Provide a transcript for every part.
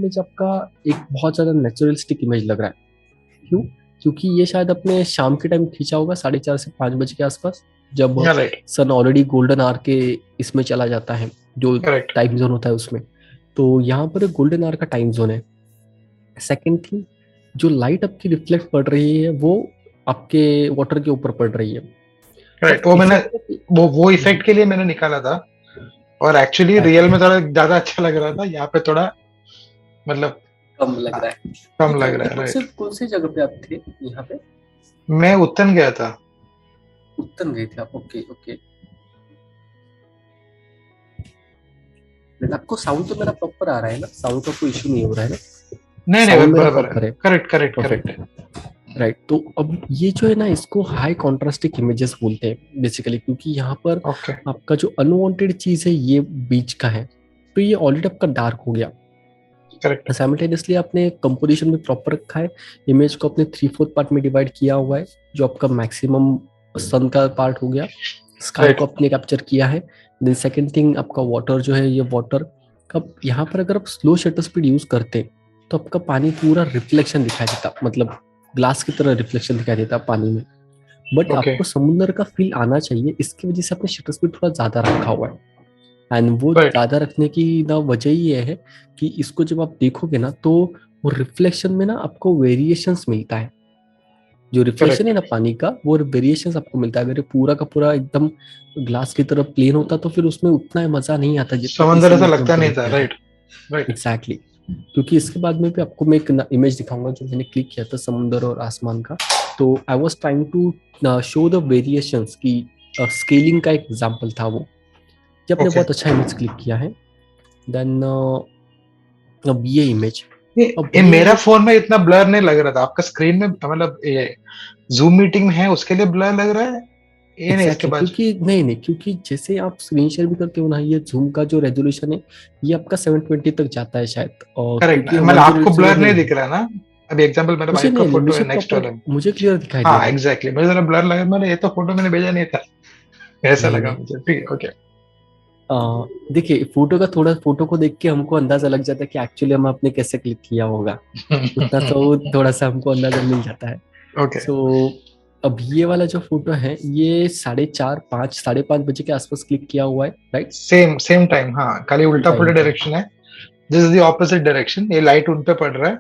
Image आपका एक बहुत ज्यादा नेचुरलिस्टिक इमेज लग रहा है। क्यों? क्योंकि ये शायद अपने शाम के टाइम खींचा होगा, 4:30 से 5 बजे के आसपास, जब या राइट। सन ऑलरेडी गोल्डन आवर के इसमें चला जाता है, जो करेक्ट। टाइम जोन होता है उसमें। तो यहाँ पर गोल्डन आवर का टाइम जोन है। सेकेंड थिंग, जो लाइट आपकी रिफ्लेक्ट पड़ रही है वो आपके वाटर के ऊपर पड़ रही है। राइट, तब वो मैंने इफेक्ट। वो इफेक्ट के लिए मैंने निकाला था। और एक्चुअली रियल में थोड़ा ज्यादा अच्छा लग रहा था, यहाँ पे थोड़ा मतलब कम लग हाँ, रहा है। कम तो लग रहा ये है। राइट। कौन से जगह पे आप थे यहाँ पे? मैं उत्तन गया था। उत्तन गए थे आप? Okay okay. आपको साउंड तो मेरा प्रॉपर आ रहा है ना? साउंड का कोई इशू नहीं हो रहा है ना? नहीं नहीं, साउंड मेरा बराबर है। प्रॉपर है। करेक्ट करेक्ट करेक्ट है। परफेक्ट। राइट। तो अब ये जो है ना, इसको हाई कॉन्ट्रास्टिक इमेजेस बोलते हैं बेसिकली, क्योंकि यहाँ पर ओके। आपका जो अनवांटेड चीज है ये बीच का है, तो ये ऑलरेडी आपका डार्क हो गया। करेक्ट। साइमल्टेनियसली आपने कंपोजिशन में प्रॉपर रखा है, इमेज को अपने 3/4 पार्ट में डिवाइड किया हुआ है, जो आपका मैक्सिमम सन का पार्ट हो गया, स्काई राइट। को आपने कैप्चर किया है। देन सेकंड थिंग, आपका वाटर जो है, ये वाटर का यहाँ पर अगर आप स्लो शटर स्पीड यूज करते तो आपका पानी पूरा रिफ्लेक्शन दिखाई देता, मतलब ग्लास की तरह रिफ्लेक्शन दिखाई देता पानी में। But okay. आपको समुद्र का फील आना चाहिए, इसकी वजह से आपने शटर स्पीड थोड़ा ज्यादा रखा हुआ है। एंड वो राइट। ज्यादा रखने की ना वजह ही ये है कि इसको जब आप देखोगे ना, तो वो रिफ्लेक्शन में ना आपको वेरिएशंस मिलता है। जो रिफ्लेक्शन है करेक्ट। ना पानी का, वो वेरिएशंस आपको मिलता है। अगर ये पूरा का पूरा एकदम ग्लास की तरफ प्लेन होता तो फिर उसमें उतना मजा नहीं आता जितना इस समंदर ऐसा इमेज में लगता हमको नहीं था। देखने को। राइट। राइट। एग्जैक्टली क्योंकि इसके बाद में भी आपको मैं एक इमेज दिखाऊंगा जो मैंने क्लिक किया था समुंदर और आसमान का। तो I was trying to show the variations की स्केलिंग का एक एग्जाम्पल था वो। जब आपने ओके। बहुत अच्छा इमेज क्लिक किया है। देन अब ये इमेज, ये अब ये ये मेरा इमेज फोन में इतना ब्लर नहीं लग रहा था, आपका स्क्रीन में मतलब ये जूम मीटिंग में है उसके लिए ब्लर लग रहा है। ये नहीं, इसके एग्जैक्टली बाद। क्योंकि नहीं क्योंकि जैसे आप स्क्रीन शेयर भी करते हो ना, ये जूम का जो रेजोल्यूशन है ये आपका 720 तक जाता है शायद, और करेक्ट क्योंकि ना, मतलब वन जीरो आपको एट जीरो ब्लर नहीं नहीं है। दिख रहा ना। अभी एग्जांपल मेरे मुझे वाइफ का नहीं फोटो है मुझे नेक्स्ट वाले प्रॉपर में। मुझे क्लियर दिखाई दे हाँ रहा है। एग्जैक्टली, मुझे जरा ब्लर लगा, मैंने ये तो फोटो मैंने भेजा नहीं था, ऐसा नहीं लगा नहीं। मुझे। ठीक है, ओके। देखिए, फोटो का थोड़ा, फोटो को देख के हमको अंदाजा लग जाता है कि एक्चुअली हम आपने कैसे क्लिक किया होगा। उतना तो थोड़ा सा हमको अंदाजा मिल जाता है। ओके। सो अब ये वाला जो फोटो है, ये 4:30 5 5:30 बजे के आसपास क्लिक किया हुआ है, राइट? सेम सेम टाइम, हाँ, खाली उल्टा टाइम पुल्टा पे। डायरेक्शन है। This is the opposite direction, ये लाइट उन पे पड़ रहा है।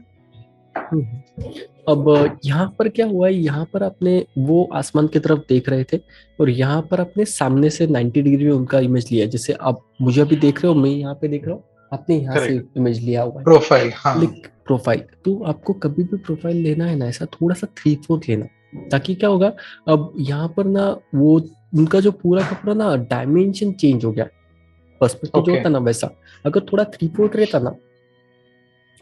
हम्म। अब यहाँ पर क्या हुआ है, यहाँ पर आपने वो आसमान की तरफ देख रहे थे, और यहाँ पर आपने सामने से 90 डिग्री में उनका इमेज लिया। जैसे आप मुझे अभी देख रहे हो, मैं यहाँ पे देख रहा हूँ, आपने यहाँ से करेक्ट। इमेज लिया हुआ है। प्रोफाइल, हाँ। Click profile. तो आपको कभी भी प्रोफाइल लेना है ना, ऐसा थोड़ा सा 3/4 लेना, ताकि क्या होगा, अब यहाँ पर ना वो उनका जो पूरा का पूरा ना डायमेंशन चेंज हो गया। पर्सपेक्टिव जो ओके। होता ना वैसा, अगर थोड़ा 3/4 रहता ना,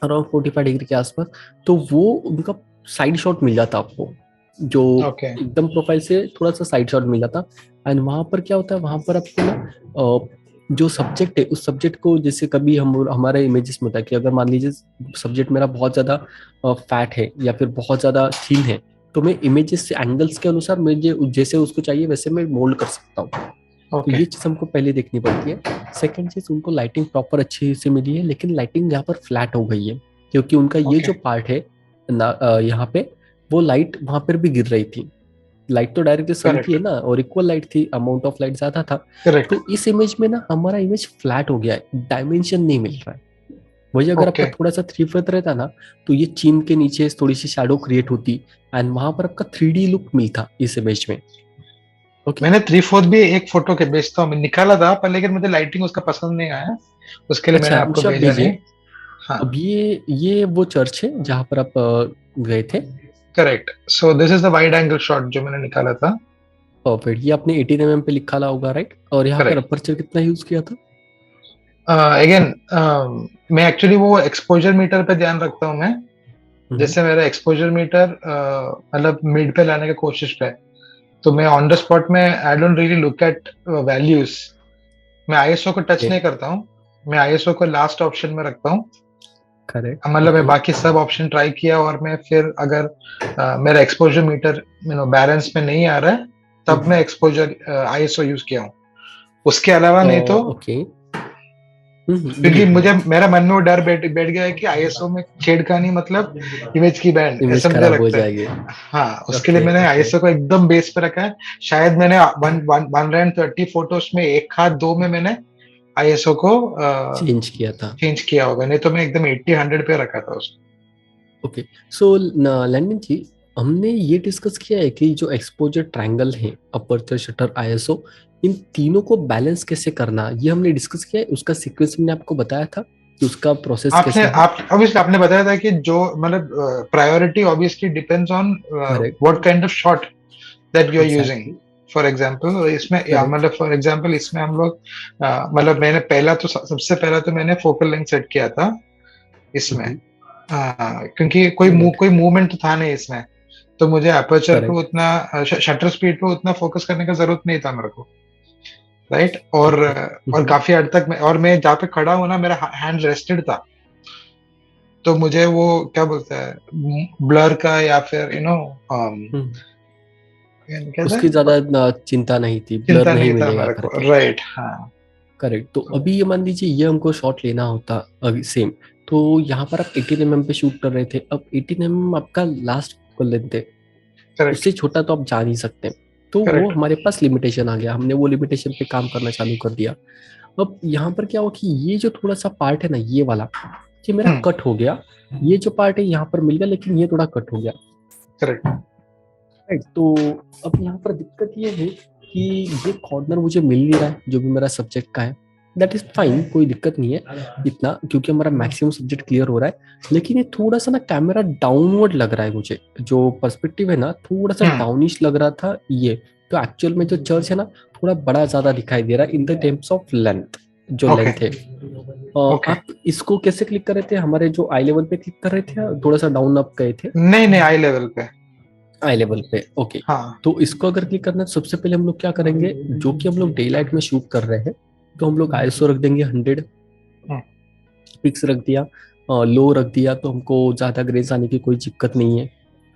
अराउंड 45 डिग्री के आसपास, तो वो उनका साइड शॉट मिल जाता आपको, जो ओके। एकदम प्रोफाइल से थोड़ा सा साइड शॉट मिल जाता। एंड वहां पर क्या होता है, वहां पर आपको ना जो सब्जेक्ट है, उस सब्जेक्ट को, जैसे कभी हम हमारे इमेजेस में होता है कि अगर मान लीजिए सब्जेक्ट मेरा बहुत ज्यादा फैट है या फिर बहुत ज्यादा थीन है, तो मैं इमेजेस से एंगल्स के अनुसार मुझे जैसे उसको चाहिए वैसे मैं मोल्ड कर सकता हूँ। तो ओके। ये चीज हमको पहले देखनी पड़ती है। सेकंड चीज, उनको लाइटिंग प्रॉपर अच्छी से मिली है, लेकिन लाइटिंग यहाँ पर फ्लैट हो गई है, क्योंकि उनका ये ओके। जो पार्ट है ना, यहाँ पे वो लाइट वहां पर भी गिर रही थी। लाइट तो डायरेक्टली सन की करेक्ट। है ना, और इक्वल लाइट थी, अमाउंट ऑफ लाइट ज्यादा था। करेक्ट। तो इस इमेज में ना हमारा इमेज फ्लैट हो गया है, डायमेंशन नहीं मिल रहा है। वही अगर आपका ओके। थोड़ा सा 3/4 रहता ना, तो ये चीन के नीचे थोड़ी सी शैडो क्रिएट होती, एंड वहां पर आपका 3D लुक मिलता इस इमेज में। ओके। मैंने 3/4 भी एक फोटो के बेचता हूँ, मैं निकाला था पर, लेकिन मुझे लाइटिंग उसका पसंद नहीं आया, उसके लिए मैंने अच्छा, आपको उसे आप भेजा नहीं। भेजिए। हाँ। अब ये वो चर्च है जहाँ पर आप गए थे। Correct, so this is the wide angle shot जो मैंने निकाला था। परफेक्ट। ये आपने 18 mm पे लिखा ला होगा, राइट? और यहाँ पर करेक्ट। अपर्चर कितना यूज किया था? अगेन, मैं एक्चुअली वो एक्सपोजर मीटर पे ध्यान रखता हूँ मैं। हम्म। जैसे मेरा एक्सपोजर मीटर मतलब मिड पे लाने की कोशिश पे है, तो मैं ऑन द स्पॉट में I don't really look at values. मैं आईएसओ को टच ओके। नहीं करता हूँ, मैं आईएसओ को लास्ट ऑप्शन में रखता हूँ। करेक्ट। मतलब मैं ओके। बाकी सब ऑप्शन ट्राई किया, और मैं फिर अगर मेरा एक्सपोजर मीटर बैलेंस में नहीं आ रहा है, तब मैं एक्सपोजर आईएसओ यूज किया हूँ। उसके अलावा नहीं तो ओके। क्योंकि बिल्कुल मुझे बिल्कुल। मेरा मन में वो डर बैठ गया है कि आईएसओ में छेड़खानी मतलब इमेज की बैंड, इमेज ऐसा मुझे खराब हो लगता है। जाएगी। हाँ, उसके लिए ओके मैंने ओके। आईएसओ को एकदम बेस पे रखा है। शायद मैंने 130 फोटोज में एक हाथ दो में मैंने आईएसओ को चेंज किया था। चेंज किया होगा, नहीं तो मैं एकदम 80-100 पे रखा था उसको। ओके। सो लैंडन जी, हमने ये डिस्कस किया है कि जो एक्सपोजर ट्रायंगल है, अपर्चर, शटर, आईएसओ, इन तीनों को बैलेंस कैसे करना, ये हमने डिस्कस किया है। उसका सीक्वेंस मैंने आपको बताया था कि उसका प्रोसेस आपने कैसा है। आप ऑब्वियसली आपने बताया था कि जो मतलब priority obviously depends on correct. What kind of shot that you are using. Exactly. For example इसमें या करेक्ट। मतलब फॉर एग्जाम्पल इसमें हम लोग मतलब मैंने पहला तो सबसे पहला तो मैंने फोकल लेंथ सेट किया था इसमें। क्योंकि राइट। कोई मूवमेंट तो था नहीं इसमें, तो मुझे अपर्चर पे करेक्ट। उतना शटर स्पीड पे उतना फोकस करने का जरूरत नहीं था मेरे को। राइट। और ओके। काफी हद तक मैं जहाँ पे खड़ा हूँ ना, मेरा हैंड रेस्टेड था। तो मुझे वो क्या बोलते हैं, ब्लर का या फिर कहते उसकी हैं, ज्यादा चिंता नहीं थी, ब्लर चिंता नहीं नहीं था मिलेगा मेरे को। करके। राइट, हाँ। करेक्ट। तो तो अभी ये मान लीजिए ये हमको शॉट लेना होता अभी सेम, तो यहाँ पर आप 18 mm पे शूट कर रहे थे, अब 18 mm आपका लास्ट फोकल लेंथ है, करेक्ट, उससे छोटा तो आप जा नहीं सकते। तो वो करेक्ट। हमारे पास लिमिटेशन आ गया, हमने वो लिमिटेशन पे काम करना चालू कर दिया। अब यहाँ पर क्या हुआ कि ये जो थोड़ा सा पार्ट है ना, ये वाला, ये मेरा हम्म। कट हो गया। ये जो पार्ट है यहाँ पर मिल गया, लेकिन ये थोड़ा कट हो गया। करेक्ट। राइट। तो अब यहाँ पर दिक्कत ये है कि ये कॉर्नर मुझे मिल नहीं रहा है जो भी मेरा सब्जेक्ट का है। दैट इज फाइन, कोई दिक्कत नहीं है इतना, क्योंकि हमारा मैक्सिमम सब्जेक्ट क्लियर हो रहा है। लेकिन ये थोड़ा सा ना कैमरा डाउनवर्ड लग रहा है मुझे, जो पर्सपेक्टिव है ना थोड़ा सा हम्म। डाउनिश लग रहा था ये। तो एक्चुअल में जो चर्च है ना, थोड़ा बड़ा ज्यादा दिखाई दे रहा है in the terms of length, जो ओके, लेंथ है। ओके। आप इसको कैसे क्लिक कर रहे थे, हमारे जो आई लेवल पे क्लिक कर रहे थे या थोड़ा सा डाउन अप गए थे? नहीं, नहीं, आई लेवल पे। आई लेवल पे, ओके। हाँ। तो इसको अगर क्लिक करना है तो सबसे पहले हम लोग क्या करेंगे, जो कि हम लोग डे लाइट में शूट कर रहे हैं, तो हम लोग आईएसओ रख देंगे 100, हम्म। पिक्स रख दिया, लो रख दिया, तो हमको ज्यादा ग्रेस आने की कोई दिक्कत नहीं है।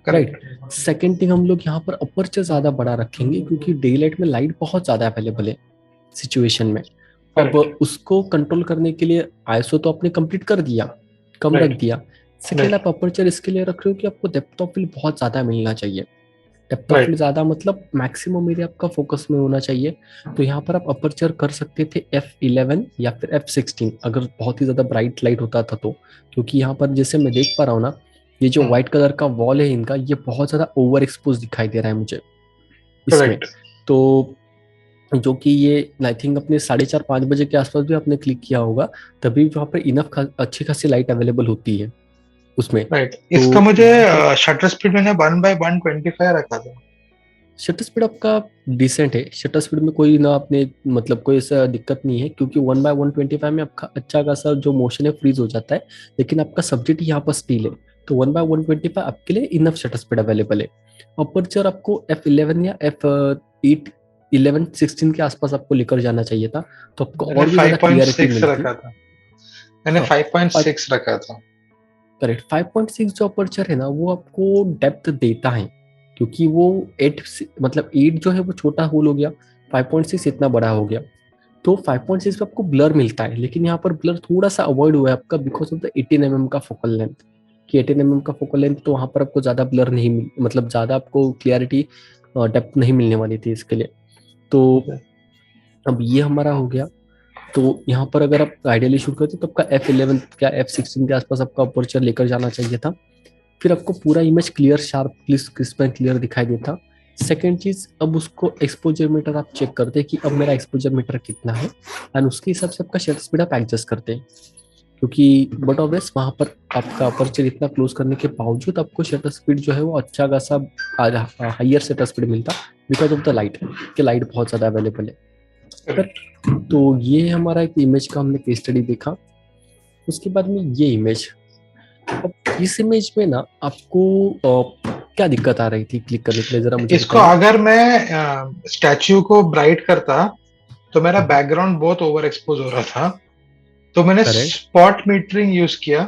राइट। करेक्ट, सेकेंड थिंग, हम लोग यहाँ पर अपर्चर ज्यादा बड़ा रखेंगे, क्योंकि डे लाइट में लाइट बहुत ज्यादा अवेलेबल है सिचुएशन में। अब करेक्ट। उसको कंट्रोल करने के लिए आईएसओ तो आपने कंप्लीट कर दिया, कम रख राइट, दिया। सेकेंड, राइट, आप अपर्चर इसके लिए रख रहे हो कि आपको डेप्थ ऑफ फील्ड बहुत ज्यादा मिलना चाहिए। Depth of field right. ज्यादा मतलब मैक्सिमम एरिया आपका फोकस में होना चाहिए। तो यहाँ पर आप अपर्चर कर सकते थे F11 या फिर F16, अगर बहुत ही ज्यादा ब्राइट लाइट होता था तो। क्योंकि यहाँ पर जैसे मैं देख पा रहा हूँ ना, ये जो व्हाइट कलर का वॉल है इनका, ये बहुत ज्यादा ओवर एक्सपोज दिखाई दे रहा है मुझे इसमें। करेक्ट। तो जो कि ये आई थिंक अपने 4:30-5 बजे के आसपास भी आपने क्लिक किया होगा, तभी वहाँ पर इनफ अच्छी खासी लाइट अवेलेबल होती है उसमें। राइट। तो इसका मुझे यहाँ पर शटर स्पीड मैंने 1/125 रखा था। शटर स्पीड आपका डिसेंट है, शटर स्पीड में कोई ना अपने मतलब कोई ऐसा दिक्कत नहीं है, क्योंकि 1/125 में आपका अच्छा खासा जो मोशन है फ्रीज हो जाता है। लेकिन आपका सब्जेक्ट यहाँ पर स्टील है, तो 1/125 आपके लिए इनफ शटर स्पीड अवेलेबल है। अपर्चर आपको F11 या F8, 11, 16 के आसपास आपको लेकर जाना चाहिए था, तो आपको मैंने और भी ज्यादा क्लियरिटी 5.6 मिलती। रखा था। मैंने हाँ। 5.6 रखा था। करेक्ट। 5.6 जो अपर्चर है ना, वो आपको डेप्थ देता है, क्योंकि वो 8 मतलब 8 जो है वो छोटा होल हो गया, 5.6 इतना बड़ा हो गया। तो 5.6 पे आपको ब्लर मिलता है, लेकिन यहाँ पर ब्लर थोड़ा सा अवॉइड हुआ है आपका बिकॉज ऑफ द 18 mm का फोकल लेंथ। कि 18 mm का फोकल लेंथ, तो वहाँ पर आपको ज्यादा ब्लर नहीं मतलब ज्यादा आपको क्लियरिटी, डेप्थ नहीं मिलने वाली थी इसके लिए। तो अब ये हमारा हो गया। तो यहाँ पर अगर आप आइडियली शूट करते तो आपका F11 या F16 के आसपास आपका अपर्चर लेकर जाना चाहिए था। फिर आपको पूरा image clear, sharp, crisp and clear दिखाई देता। सेकेंड चीज, अब उसको एक्सपोजर मीटर आप चेक करते हैं कि अब मेरा एक्सपोजर मीटर कितना है, एंड उसके हिसाब से आपका शटर स्पीड आप एडजस्ट करते हैं। क्योंकि बट ऑब्वियस वहां पर आपका अपर्चर इतना क्लोज करने के बावजूद आपको शटर स्पीड जो है वो अच्छा खासा हाइयर शटर स्पीड मिलता, बिकॉज ऑफ द लाइट, कि लाइट बहुत ज्यादा अवेलेबल है। करेक्ट। पर तो ये हमारा एक इमेज का हमने केस स्टडी देखा। उसके बाद में ये इमेज, अब इस इमेज में ना आपको क्या दिक्कत आ रही थी क्लिक करने के लिए, जरा मुझे इसको बताइए। अगर मैं स्टैच्यू को ब्राइट करता तो मेरा बैकग्राउंड बहुत ओवर एक्सपोज हो रहा था। तो मैंने करेक्ट। स्पॉट मीटरिंग यूज किया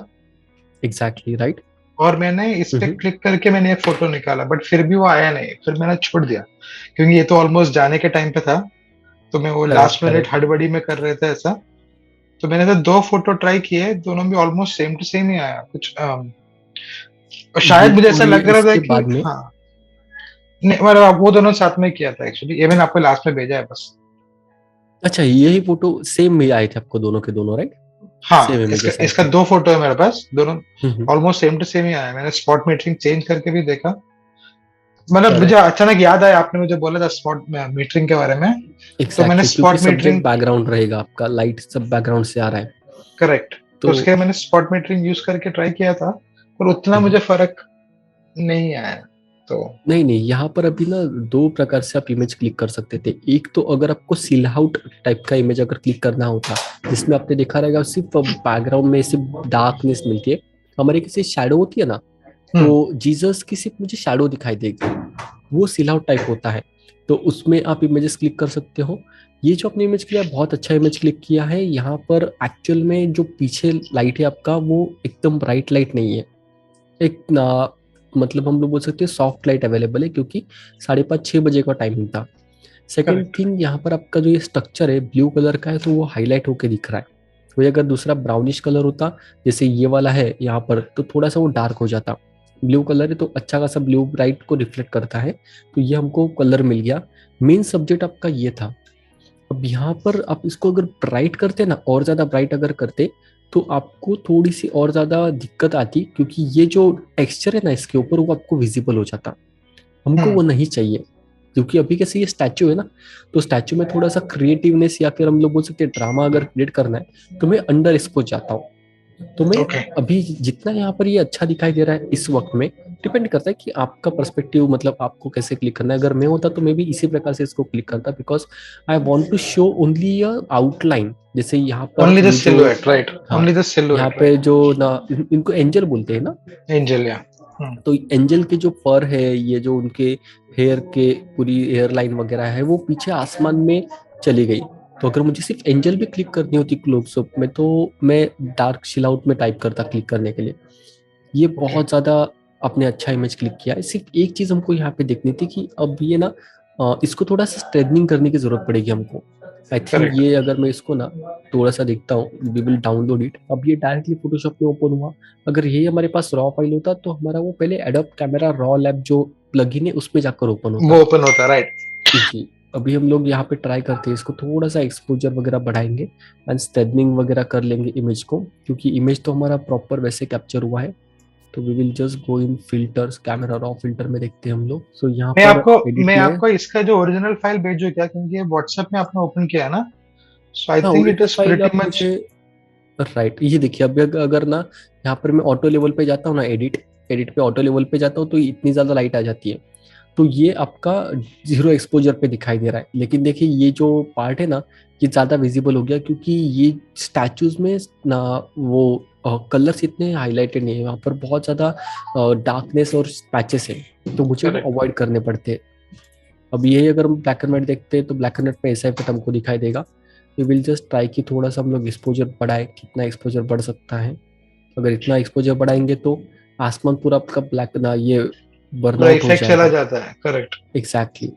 एग्जैक्टली राइट। और मैंने इस पे क्लिक करके मैंने एक फोटो निकाला, बट फिर भी वो आया नहीं। फिर मैंने छोड़ दिया क्योंकि ये तो ऑलमोस्ट जाने के टाइम पे था। तो मैं वो करेक्ट लास्ट मिनट करेक्ट। हड़बड़ी में कर रहे थे ऐसा। तो मैंने तो 2 फोटो ट्राई किए, दोनों भी ऑलमोस्ट सेम टू सेम ही आया कुछ। और ये शायद मुझे तो ऐसा ये लग रहा था इसके कि बाद में। हाँ, नहीं मतलब आप वो दोनों साथ में किया था एक्चुअली, ये मैंने आपको लास्ट में भेजा है बस। अच्छा, यही फोटो सेम में आए थे आपको दोनों के दोनों, राइट? हाँ, सेम इसका इमेजेस आए इसका थे। 2 फोटो है मेरे पास, दोनों हम्म। ऑलमोस्ट सेम टू सेम ही आया। मैंने स्पॉट मीटरिंग चेंज करके भी देखा, मतलब मुझे करेक्ट। अचानक याद आया, आपने मुझे बोला था स्पॉट मीटरिंग के बारे में, तो मैंने एग्जैक्टली, क्योंकि स्पॉट सब्जेक्ट मीटरिंग, बैकग्राउंड रहेगा आपका, लाइट सब बैकग्राउंड से आ रहा है। करेक्ट, तो तो उसके मैंने स्पॉट मीटरिंग यूज करके ट्राई किया था, पर उतना हम्म, मुझे फर्क नहीं आया। तो नहीं नहीं, यहाँ पर अभी ना दो प्रकार से आप इमेज क्लिक कर सकते थे। एक तो अगर आपको सिल आउट टाइप का इमेज अगर क्लिक करना होता, जिसमें आपने देखा रहेगा सिर्फ बैकग्राउंड में सिर्फ डार्कनेस मिलती है, हमारे किसी शैडो होती है ना, तो हम्म जीसस की सिर्फ मुझे शैडो दिखाई देगी, वो सिल आउट टाइप होता है। तो उसमें आप इमेजेस क्लिक कर सकते हो। ये जो आपने इमेज किया, बहुत अच्छा इमेज क्लिक किया है। यहाँ पर एक्चुअल में जो पीछे लाइट है आपका, वो एकदम ब्राइट लाइट नहीं है। एक ना, मतलब हम लोग बोल सकते हैं सॉफ्ट लाइट अवेलेबल है, क्योंकि 5:30-6 बजे का टाइमिंग था। Second correct. थिंग, यहाँ पर आपका जो ये स्ट्रक्चर है ब्लू कलर का है, तो वो हाईलाइट होके दिख रहा है। वही अगर दूसरा ब्राउनिश कलर होता, जैसे ये वाला है यहाँ पर, तो थोड़ा सा वो डार्क हो जाता। ब्लू कलर है तो अच्छा खासा ब्लू ब्राइट को रिफ्लेक्ट करता है, तो ये हमको कलर मिल गया। मेन सब्जेक्ट आपका ये था। अब यहाँ पर आप इसको अगर ब्राइट करते ना, और ज्यादा ब्राइट अगर करते, तो आपको थोड़ी सी और ज्यादा दिक्कत आती, क्योंकि ये जो टेक्सचर है ना इसके ऊपर, वो आपको विजिबल हो जाता। हमको हम्म वो नहीं चाहिए, क्योंकि अभी कैसे ये स्टैचू है ना, तो स्टैचू में थोड़ा सा क्रिएटिवनेस या फिर हम लोग बोल सकते हैं ड्रामा अगर क्रिएट करना है, तो मैं अंडर एक्सपोज जाता हूँ। तो मैं ओके। अभी जितना यहाँ पर ये अच्छा दिखाई दे रहा है इस वक्त में, डिपेंड करता है कि आपका पर्सपेक्टिव, मतलब आपको कैसे क्लिक करना है। अगर मैं होता तो मैं भी इसी प्रकार से इसको क्लिक करता, because I want to show only a outline. जैसे यहाँ पर ओनली द ये जो, सिलुएट, राइट, हाँ, ओनली द यहाँ सिलुएट, पे राइट। जो ना इनको एंजल बोलते हैं ना, एंजल, या। तो एंजल के जो पर है, ये जो उनके हेयर के पूरी हेयर लाइन वगैरह है, वो पीछे आसमान में चली गई। तो अगर मुझे सिर्फ एंजल भी क्लिक करनी होती क्लोजअप में, तो मैं डार्क चिल आउट में टाइप करता क्लिक करने के लिए। ये ओके। बहुत ज्यादा आपने अच्छा इमेज क्लिक किया है। सिर्फ एक चीज हमको यहाँ पे देखनी थी कि अब ये ना इसको थोड़ा सा स्ट्रेटनिंग करने की जरूरत पड़ेगी हमको। I think correct. ये अगर मैं इसको ना थोड़ा सा देखता हूँ, वी विल डाउनलोड इट। अब ये डायरेक्टली फोटोशॉप में ओपन हुआ। अगर यही हमारे पास रॉ फाइल होता, तो हमारा वो पहले एडोब कैमरा रॉ लैब जो प्लगइन है उसमें जाकर ओपन होता। वो ओपन होता है, राइट। जी। अभी हम लोग यहाँ पे ट्राई करते हैं, इसको थोड़ा सा एक्सपोजर वगैरह बढ़ाएंगे एंड स्ट्रेटनिंग वगैरह कर लेंगे इमेज को, क्योंकि इमेज तो हमारा प्रॉपर वैसे कैप्चर हुआ है। तो we will just go in filters, camera raw filter में देखते हैं हम लोग। सो यहाँ मैं पर आपको एडिट मैं में, आपको इसका जो ओरिजिनल फाइल भेजू क्या, क्योंकि ये व्हाट्सएप में आपने ओपन किया है ना, सो आई हाँ think it original is file pretty आप मच। मुझे, राइट, ये देखिए अभी अगर ना यहाँ पर मैं ऑटो लेवल पे जाता हूँ ना, एडिट एडिट पे ऑटो लेवल पे जाता हूँ, तो इतनी ज्यादा लाइट आ जाती है। तो ये आपका जीरो एक्सपोजर पे दिखाई दे रहा है। लेकिन देखिए ये जो पार्ट है ना, ये ज्यादा विजिबल हो गया, क्योंकि ये स्टैचूज में ना वो कलर्स इतने हाईलाइटेड नहीं है, वहाँ पर बहुत ज्यादा डार्कनेस और पैचेस है, तो मुझे वो करेक्ट। अवॉइड करने पड़ते हैं। अब यही अगर हम ब्लैक एंड व्हाइट देखते हैं, तो ब्लैक एंड व्हाइट में ऐसा इफेक्ट हमको दिखाई देगा। वी विल जस्ट ट्राई कि थोड़ा सा हम लोग एक्सपोजर बढ़ाए, कितना एक्सपोजर बढ़ सकता है। अगर इतना एक्सपोजर बढ़ाएंगे तो आसमान पूरा आपका ब्लैक ना ये पूरा बर्नआउट हो इफेक्ट चला जाएगा। जाता है, correct. Exactly.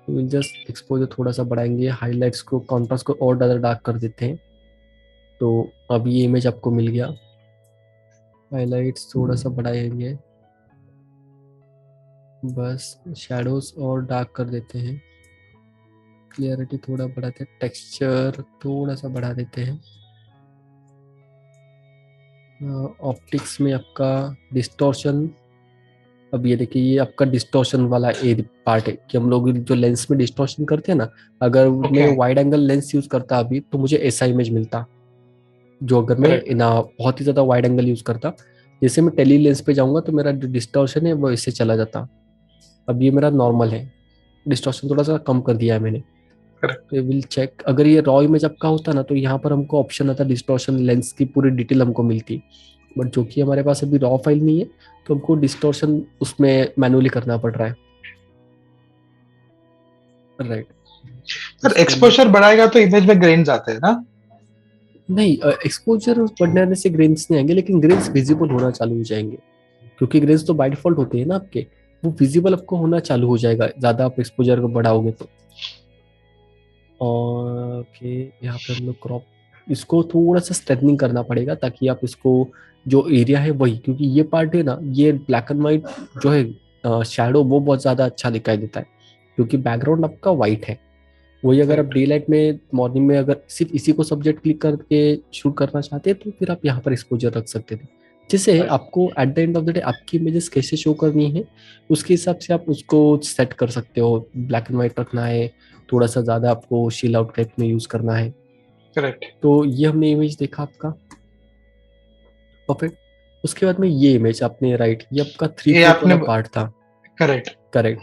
Will just exposure थोड़ा सा बढ़ाएंगे, हाईलाइट्स को, कॉन्ट्रास्ट को और ज़्यादा डार्क कर देते हैं। तो अब ये इमेज आपको मिल गया। हाईलाइट्स थोड़ा सा बढ़ाएंगे, बस शैडोज और डार्क कर देते हैं। क्लियरिटी थोड़ा बढ़ाते हैं, टेक्सचर थोड़ा सा बढ़ा देते हैं। ऑप्टिक्स में आपका डिस्टॉर्शन, अब ये देखिए ये आपका डिस्टॉर्शन वाला ए पार्ट है, कि हम लोग जो लेंस में डिस्टॉर्शन करते हैं ना, अगर मैं okay. Wide angle lens use करता अभी, तो मुझे ऐसा इमेज मिलता। जो अगर मैं करेक्ट। ना बहुत ही ज्यादा वाइड एंगल यूज करता, जैसे मैं टेली लेंस पे जाऊंगा, तो मेरा जो डिस्टॉर्शन है वो इससे चला जाता। अब ये मेरा नॉर्मल है, डिस्टॉर्शन थोड़ा सा कम कर दिया है मैंने। करेक्ट। तो विल चेक, अगर ये रॉ इमेज आपका होता ना, तो यहाँ पर हमको ऑप्शन आता डिस्टॉर्शन लेंस की पूरी डिटेल हमको मिलती। बट जो कि हमारे पास अभी रॉ फाइल नहीं है, तो हमको डिस्टॉर्शन उसमें मैनुअली करना पड़ रहा है। राइट। सर इसको मैं, एक्सपोजर बढ़ाएगा तो इमेज में ग्रेन्स आते हैं ना? नहीं, एक्सपोजर बढ़ने से ग्रेन्स नहीं आएंगे, लेकिन ग्रेन्स विजिबल होना चालू हो जाएंगे, क्योंकि ग्रेन्स तो बाय डिफॉल्ट होते हैं ना आपके, वो विजिबल आपको होना चालू हो जाएगा ज्यादा आप एक्सपोजर को बढ़ाओगे तो। ओके, यहाँ पे हम लोग क्रॉप इसको थोड़ा सा स्ट्रेटनिंग करना पड़ेगा, ताकि आप इसको जो एरिया है वही, क्योंकि ये पार्ट है ना, ये ब्लैक एंड व्हाइट जो है शैडो, वो बहुत ज्यादा अच्छा दिखाई देता है, क्योंकि बैकग्राउंड आपका व्हाइट है। वही अगर आप करेक्ट। डे लाइट में मॉर्निंग में अगर सिर्फ इसी को सब्जेक्ट क्लिक करके शूट करना चाहते हैं, तो फिर आप यहाँ पर एक्सपोजर रख सकते थे, जिससे आपको at the end of the day आपकी इमेजेस कैसे शो करनी है उसके हिसाब से आप उसको सेट कर सकते हो। ब्लैक एंड व्हाइट रखना है, थोड़ा सा ज्यादा आपको शील आउट टाइप में यूज करना है। करेक्ट। तो ये हमने इमेज देखा आपका, परफेक्ट। उसके बाद में ये इमेज आपने राइट, ये आपका ये 3/4 आपने वाला पार्ट था। करेक्ट। करेक्ट।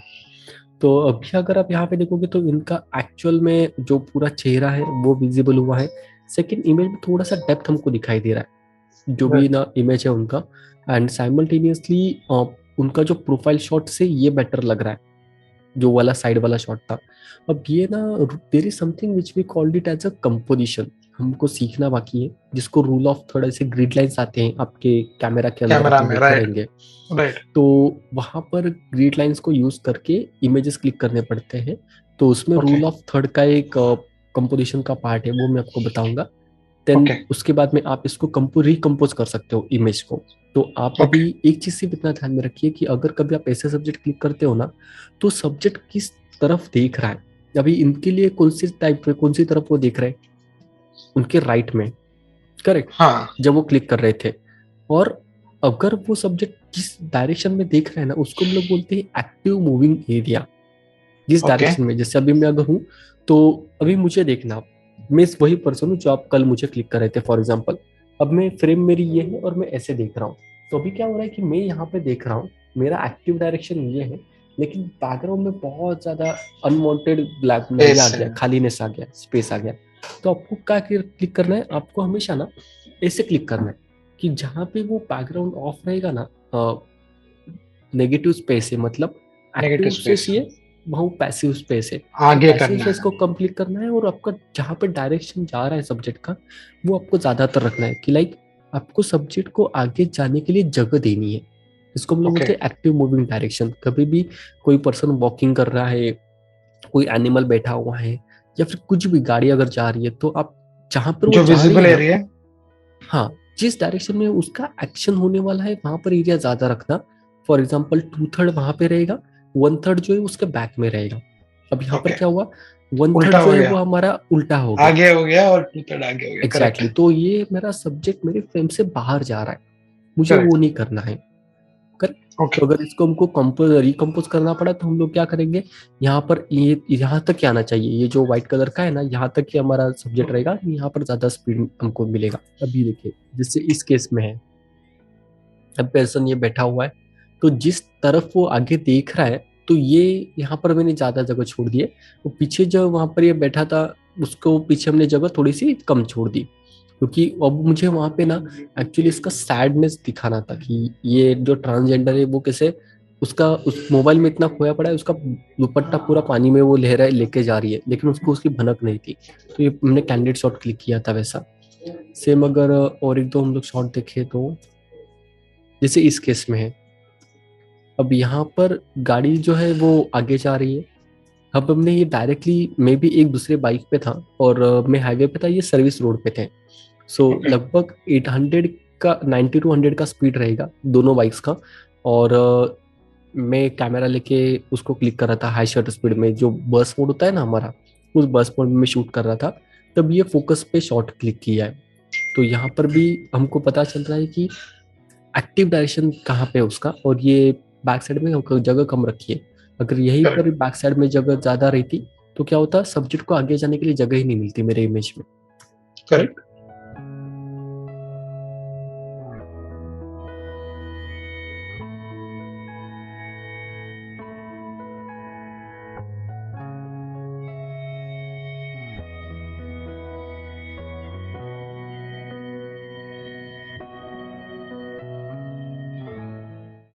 तो अभी अगर आप यहाँ पे देखोगे तो इनका एक्चुअल में जो पूरा चेहरा है वो विजिबल हुआ है। सेकंड इमेज में थोड़ा सा डेप्थ हमको दिखाई दे रहा है, जो भी ना इमेज है उनका। एंड साइमल्टेनियसली उनका जो प्रोफाइल शॉट से ये बेटर लग रहा है, जो वाला साइड वाला शॉट था। अब ये ना, there is something which we called it as a composition, हमको सीखना बाकी है, जिसको रूल ऑफ थर्ड ऐसे ग्रिड लाइंस आते हैं आपके कैमरा के अंदर, कैमरा आपने में, देखे राइट। रहेंगे। राइट। तो वहां पर ग्रिड लाइंस को यूज करके इमेजेस क्लिक करने पड़ते हैं। तो उसमें ओके। रूल ऑफ थर्ड का एक कंपोजिशन का पार्ट है, वो मैं आपको बताऊंगा। Then okay. उसके बाद में आप इसको रिकम्पोज कर सकते हो इमेज को। तो आप अभी ओके। एक चीज से इतना ध्यान में रखिए कि अगर कभी आप ऐसे सब्जेक्ट क्लिक करते हो ना, तो सब्जेक्ट किस तरफ देख रहा है। अभी इनके लिए कौन सी टाइप में, कौन सी तरफ वो देख रहे हैं, उनके राइट में, करेक्ट, हाँ। जब वो क्लिक कर रहे थे। और अगर वो सब्जेक्ट जिस डायरेक्शन में देख रहे हैं ना, उसको हम लोग बोलते हैं एक्टिव मूविंग एरिया। जिस ओके। डायरेक्शन में, जैसे अभी मैं अगर हूँ, तो अभी मुझे देखना, मैं वही पर्सन हूँ जो आप कल मुझे क्लिक कर रहे थे फॉर एग्जाम्पल। अब मैं फ्रेम मेरी ये है और मैं ऐसे देख रहा हूँ। तो अभी क्या हो रहा है कि मैं यहाँ पे देख रहा हूँ, मेरा एक्टिव डायरेक्शन ये है, लेकिन बैकग्राउंड में बहुत ज्यादा अनवांटेड ब्लैक में ये आ पेस गया, है। खालीनेस आ गया, स्पेस आ गया। तो आपको क्या क्लिक करना है, आपको हमेशा ना ऐसे क्लिक करना है कि जहाँ पे वो बैकग्राउंड ऑफ रहेगा ना, नेगेटिव स्पेस है, मतलब नेगेटिव एक्टिव स्पेस स्पेस। ये, वहाँ पैसिव स्पेस है। तो आगे पैसिव करना स्पेस है। को कंप्लीट करना है, और आपका जहाँ पे डायरेक्शन जा रहा है सब्जेक्ट का, वो आपको ज्यादातर रखना है कि लाइक आपको सब्जेक्ट को आगे जाने के लिए जगह देनी है। इसको हम लोग ओके। बोलते हैं एक्टिव मूविंग डायरेक्शन। कभी भी कोई पर्सन वॉकिंग कर रहा है, कोई एनिमल बैठा हुआ है, या फिर कुछ भी गाड़ी अगर जा रही है, तो आप जहां पर वो जो जा रही विजिबल है ना, एरिया। हाँ, जिस डायरेक्शन में उसका एक्शन होने वाला है वहां पर एरिया ज्यादा रखना। फॉर एग्जाम्पल 2/3 वहां पे रहेगा, 1/3 जो है उसके बैक में रहेगा। अब यहाँ पर ओके। क्या हुआ, 1/3 उल्टा जो हो है गया। वो हमारा उल्टा हो गया। आगे हो गया और टू थर्ड आगे हो गया। करेक्ट। एग्जैक्टली तो ये मेरा सब्जेक्ट मेरे फ्रेम से बाहर जा रहा है, मुझे वो करेक्ट। नहीं करना है। करेक्ट। ओके। तो अगर इसको हमको रिकम्पोज करना पड़ा, तो हम लोग क्या करेंगे, यहाँ पर ये यहाँ तक ही आना चाहिए, ये जो व्हाइट कलर का है ना, यहाँ तक ही हमारा सब्जेक्ट रहेगा, यहाँ पर ज्यादा स्पीड हमको मिलेगा। अभी देखिए जैसे इस केस में है, अब पर्सन ये बैठा हुआ है, तो जिस तरफ वो आगे देख रहा है, तो ये यहाँ पर मैंने ज्यादा जगह छोड़ दी है। वो पीछे जो वहां पर ये बैठा था, उसको पीछे हमने जगह थोड़ी सी कम छोड़ दी, क्योंकि अब मुझे वहां पे ना एक्चुअली इसका सैडनेस दिखाना था कि ये जो ट्रांसजेंडर है वो कैसे, उसका उस मोबाइल में इतना खोया पड़ा है, उसका दुपट्टा पूरा पानी में वो ले रहा है, लेके जा रही है, लेकिन उसको उसकी भनक नहीं थी। तो ये हमने कैंडिडेट शॉट क्लिक किया था वैसा। सेम अगर और एक दो हम लोग शॉट देखे तो, जैसे इस केस में है, अब यहाँ पर गाड़ी जो है वो आगे जा रही है। अब हमने ये डायरेक्टली, मैं भी एक दूसरे बाइक पे था और मैं हाईवे पे था, ये सर्विस रोड पे थे। So okay. लगभग 800 का, 90 to 100 का स्पीड रहेगा दोनों बाइक्स का। और मैं कैमरा लेके उसको क्लिक कर रहा था हाई शटर स्पीड में, जो बस मोड होता है ना हमारा, उस बस मोड में शूट कर रहा था। तब ये फोकस पे शॉट क्लिक किया है। तो यहाँ पर भी हमको पता चल रहा है कि एक्टिव डायरेक्शन कहाँ पे है उसका, और ये बैक साइड में जगह कम रखी है। अगर यहीं पर करेक्ट। बैक साइड में जगह ज्यादा रहती, तो क्या होता, सब्जेक्ट को आगे जाने के लिए जगह ही नहीं मिलती मेरे इमेज में। करेक्ट।